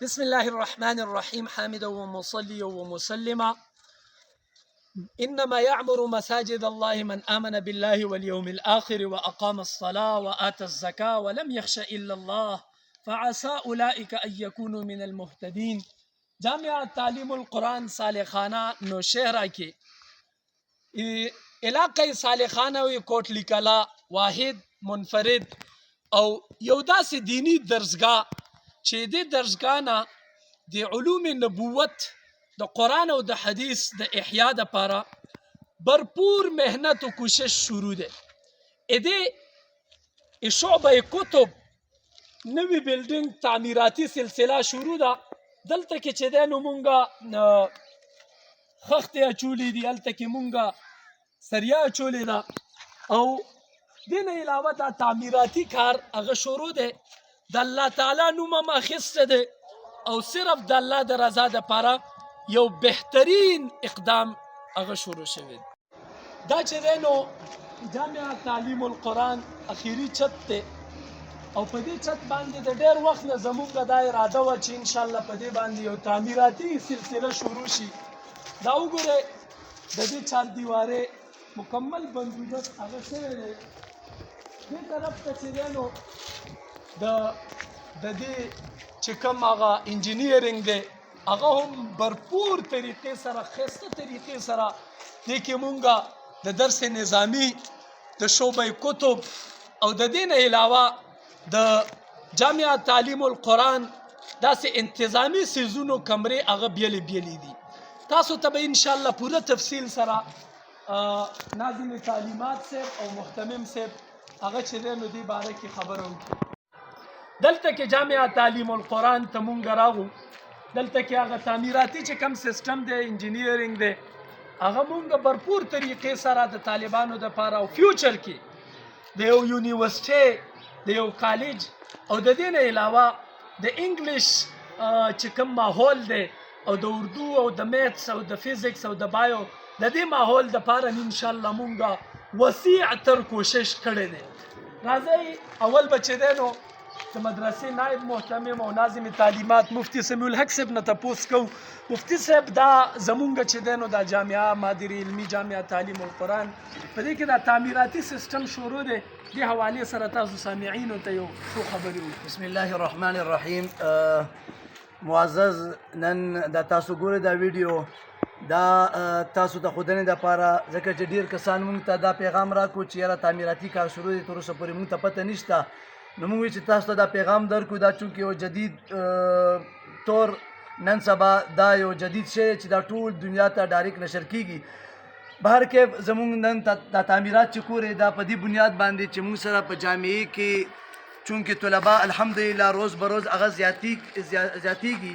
بسم الله الرحمن الرحيم حامدا ومصليا ومسلما إنما يعمر مساجد الله من آمن بالله واليوم الآخر وأقام الصلاة وآتى الزكاة ولم يخش إلا الله فعسى أولئك أن يكونوا من المهتدين. جامعة تعلیم القرآن صالحانہ نوشہرہ کے علاقه صالحانہ وی کوټلی کلا واحد منفرد او یو داسې دینی درسگاه چې د درسگاه نه د علوم نبوت د قرآن او د حدیث د احیا دپاره برپور مهنت و کوشش شروع ده. اده شعبه کتب نوی بلډینګ تعمیراتی سلسله شروع ده. دلته کې چې دی نو مونږه خښتې اچولې دي، هلته کې مونږه سریه اچولې ده او دې نه علاوه دا تعمیراتي کار هغه شروع دی. د الله تعالی نوم هم اخیسته دی او صرف د الله د رضا دپاره یو بهترین اقدام هغه شروع شوی دی. دا چې دی نو جامعه تعلیم القرآن اخیری چت دی او په دې چت باندې د ډېر وخت نه زموږ دا اراده وه چې انشاءالله په دې باندې یو تعمیراتي سلسله شروع شي. دا وګورئ د دې چاردیوارۍ مکمل بندوبست هغه شوی دی. دې طرف ته چې دی نو د دې چې کوم هغه انجینیرینګ دی هغه هم برپور طریقې سره ښایسته طریقې سره دې کې مونږه د درس نظامی د شعبه کتب او د دې نه علاوه د جامعه تعلیم القرآن داسې انتظامی سیزونو کمرې هغه بیلې بیلې دي. تاسو ته به انشاءالله پوره تفصیل سره ناظم تعلیمات صاحب او محتمم صاحب هغه چې دی نو دې باره کې خبره وکړي. دلته کې جامعه تعلیم القرآن ته مونږ راغو. دلته کې هغه تعمیراتي چې کوم سیسټم دی انجینیرینګ دی هغه مونږ برپور طریقې سره د طالبانو دپاره او فیوچر کې د یو یونیورسټۍ د یو کالج او د دې نه علاوه د انګلیش چې کوم ماحول دی او د اردو او د میتس او د فزیکس او د بایو د دې ماحول دپاره انشاءالله مونږ وسیع تر کوشش کړی دی. راځئ اول به چې دی نو د مدرسې نائب محتمم او ناظم تعلیمات مفتی سمیع الحق صاحب نه تپوس کوو. مفتی صاحب دا زمونږ چې دی نو دا جامعه مادري علمي جامعه تعلیم القرآن په دې کې دا تعمیراتي سیسټم شروع دی. دې حوالې سره تاسو سامعینو ته یو څو خبرې وکړو. بسم الله الرحمن الرحیم. معزز نن دا تاسو ګورئ دا ویډیو دا تاسو د ښودنې دپاره ځکه چې ډېر کسان مونږ ته دا پیغام راکړو چې یاره تعمیراتي کار شروع دی تر اوسه پورې مونږ ته پته نشته. نو مونږ وایو چې تاسو ته دا پیغام درکړو دا چونکې یو جدید طور نن سبا دا یو جدید شی چې دا ټول دنیا ته ډایرکټ نشر کیږي. بهر کیف زمونږ نن دا تعمیرات چې کورې دا په دې بنیاد باندې چې مونږ سره په جامعې کې چونکې طلبا الحمدلله روز به روز هغه زیاتیږي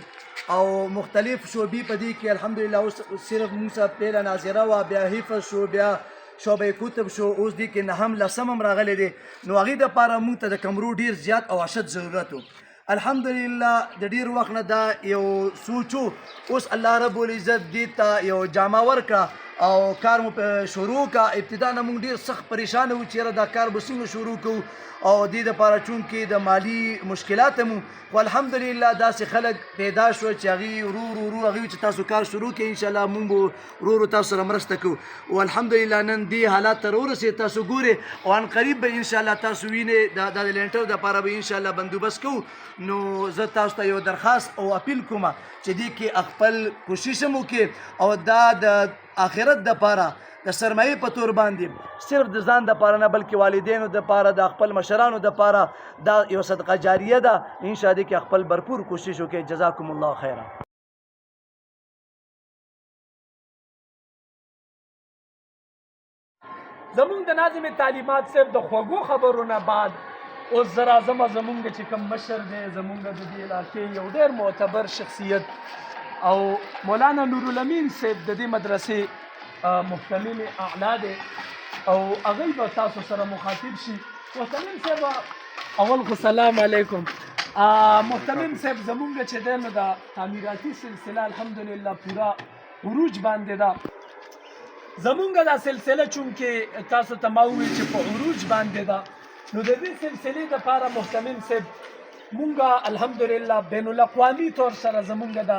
او مختلف شعبې په دې کې الحمدلله اوس صرف مونږ سره پیله ناظره وه، بیا حفظ شو، بیا شعبه کتب شو، اوس دې کې نهم لسم هم راغلی دی. نو هغې دپاره مونږ ته د کمرو ډېر زیات او اشد ضرورت و. الحمدلله د ډېر وخت نه دا یو سوچ و. اوس الله رب العزت دې ته یو جامه ورکړه او کار مو په شروع کا. ابتدا نه مونږ ډېر سخت پریشانه وو چې یاره دا کار به څنګه شروع کوو او دې دپاره چونکې د مالي مشکلات هم خو الحمدلله داسې خلک پیدا شوه چې هغوی ورو هغوی چې تاسو کار شروع کړئ انشاءالله مونږ به ورو تاسو سره مرسته کوو او الحمدلله نن دې حالات ته راورسېد. تاسو ګورئ او ان قریب به انشاءالله تاسو وینئ دا د لینټر دپاره به انشاءالله بندوبست کوو. نو زه تاسو ته یو درخواست او اپیل کومه چې دې کې خپل کوشش هم وکړئ او دا د آخرت دپاره د سرمایې په طور باندې صرف د ځان دپاره نه بلکې والدینو دپاره د خپل مشرانو دپاره دا یو صدقه جاریه ده. انشاء دې کې خپل برپور کوشش وکړئ. جزاکم الله خیرا. زمونږ د ناظم تعلیمات صاحب د خوږو خبرو نه بعد اوس زه راځمه زمونږ چې کوم مشر دی زمونږ د دې علاقې یو ډېر معتبر شخصیت او مولانا نورالامین صاحب د دې مدرسې محتمم اعلی دی او هغوی به تاسو سره مخاطب شي. محتمم صاحب اول خو سلام علیکم. محتمم صاحب زمونږ چې دی نو د تعمیراتي سلسله الحمدلله پوره عروج باندې ده. زمونږ دا سلسله چونکې تاسو ته ما وویل چې په عروج باندې ده نو د دې سلسلې دپاره محتمم صاحب مونږه الحمدلله بین الاقوامي طور سره زمونږ د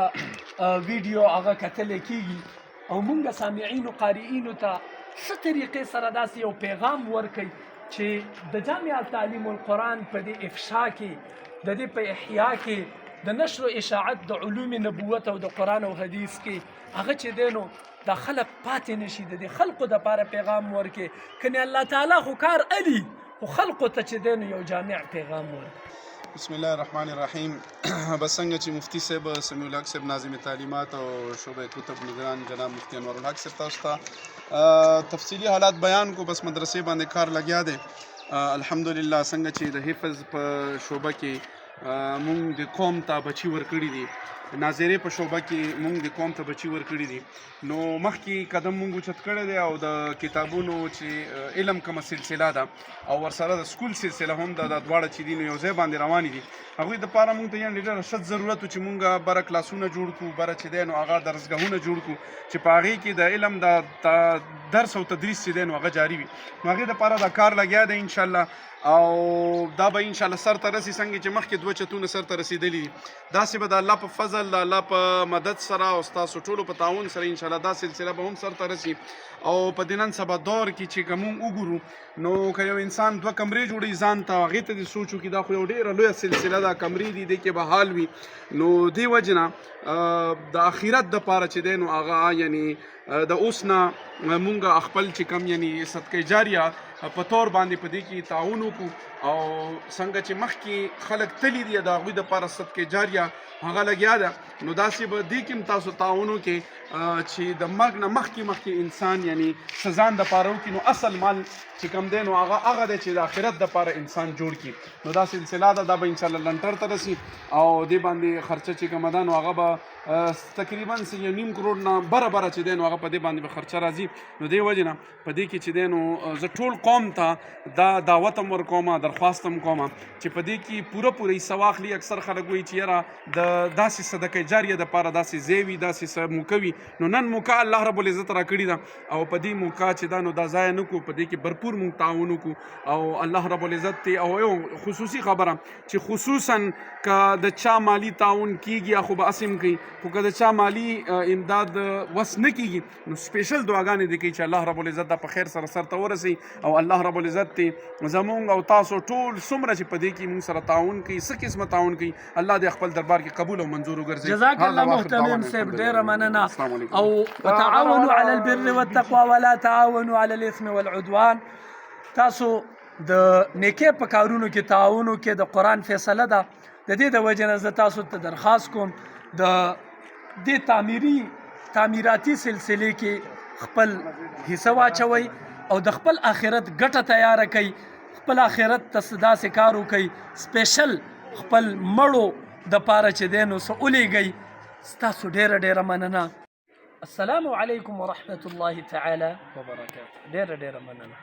ویډیو هغه کتلی کېږي او مونږ سامعینو قارئینو ته څه طریقې سره داسې یو پیغام ورکوي چې د جامع تعلیم القرآن په دې افشا کې د دې په احیا کې د نشر و اشاعت د علوم نبوت او د قرآن او حدیث کې هغه چې دی نو دا خلق پاتې نشي د دې خلقو دپاره پیغام ورکړي کنې الله تعالی خو کار الي خو خلقو ته چې دی نو یو جامع پیغام ورکړي. بسم الله الرحمن الرحیم. بس څنګه چې مفتی صاحب سمیع الحق صاحب ناظم تعلیمات او شعبه کتب نگران جناب مفتی انور الحق صاحب تاسو ته تفصیلی حالات بیان کو بس مدرسې باندې کار لګیا دی. الحمدلله څنګه چې د حفظ په شعبه کې مونږ د قوم ته بچي ورکړي دي ناظرې په شعبه کې مونږ د قوم ته بچي ورکړي دي نو مخکې قدم مونږ اوچت کړی دی او د کتابونو چې علم کومه سلسله ده او ورسره د سکول سلسله هم ده دا دواړه چې دي نو یو ځای باندې روانې دي هغوی دپاره مونږ ته یعنې ډېره ښه ضرورت و چې مونږ بره کلاسونه جوړ کړو بره چې دی نو هغه درسګاهونه جوړ کړو چې په هغې کې د علم د درس او تدریس چې دی نو هغه جاري وي نو هغې دپاره دا کار لګیا دی انشاءالله او دا به انشاءالله سر ته رسي څنګه چې مخکې دوه چتونه سر ته رسېدلي دي داسې به د الله په فضل د الله په مدد سره او ستاسو ټولو په تعاون سره انشاءالله دا سلسله به هم سر ته رسي او په دې نن سبا دور کې چې که مونږ وګورو نو که یو انسان دوه کمرې جوړوي ځان ته هغې ته دې سوچ وکړي دا خو یو ډېره لویه سلسله ده کمرې دي دې کې به حال وي نو دې وجې نه د اخرت دپاره چې دی نو هغه یعنې د اوس نه مونږ خپل چې کوم یعنې صدقه جاریه په طور باندې په دې کې تعاون وکړو او څنګه چې مخکې خلک تلي دي د هغوی دپاره صدقه جاریه هغه لګیا ده نو داسې به دې کې هم تاسو تعاون وکړئ چې د مرګ نه مخکې انسان یعنې څه ځان دپاره وکړي نو اصل مال چې کوم دی نو هغه دی چې د آخرت دپاره انسان جوړ کړي نو دا سلسله ده دا به انشاءالله لنټر ته رسي او دې باندې خرچه چې کومه ده نو هغه به تقریبا 1.5 کروڑ نه بره چې دی نو هغه په دې باندې به خرچه راځي نو دې وجې نه په دې کې چې دی نو زه ټول قوم ته دا دعوت هم ورکوم درخواست هم کوم چې په دې کې پوره حصه واخلي اکثر خلک وایي چې یاره د داسې صدقه جاریه دپاره داسې ځای وي داسې څه موقع وي نو نن موقع الله رب العزت راکړې ده او په دې موقع چې دا نو دا ضایع نه کړو په دې کې भरपूर موږ تعاون وکړو او الله رب العزت ته او یو خصوصي خبره چې خصوصا که د چا مالی تعاون کیږي خو به اسیم کوي خو که د چا مالی امداد وس نه کیږي نو سپیشل دعاګانې دي کوي چې الله رب العزت دا په خیر سره سر ته ورسي او الله رب العزت ته زمونږ او تاسو ټول څومره چې په دې کې موږ سره تعاون کوي څه قسمه تعاون کوي الله دې خپل دربار کې قبول او منظور وګرځي. جزاک الله محترم صاحب ډېره مننه او وتعاونوا على البر والتقوى ولا تعاونوا على الاثم والعدوان تاسو د نیکۍ په کارونو کې تعاون وکړئ د قرآن فیصله ده د دې د وجې نه زه تاسو ته درخواست کوم د دې تعمیراتي سلسلې کې خپل حصه واچوئ او د خپل آخرت ګټه تیاره کړئ خپل آخرت ته داسې کار وکړئ سپیشل خپل مړو دپاره چې دی نو څه ولیږئ ستاسو ډېره مننه. السلام علیکم ورحمة الله تعالی وبرکاته. ډېره مننه.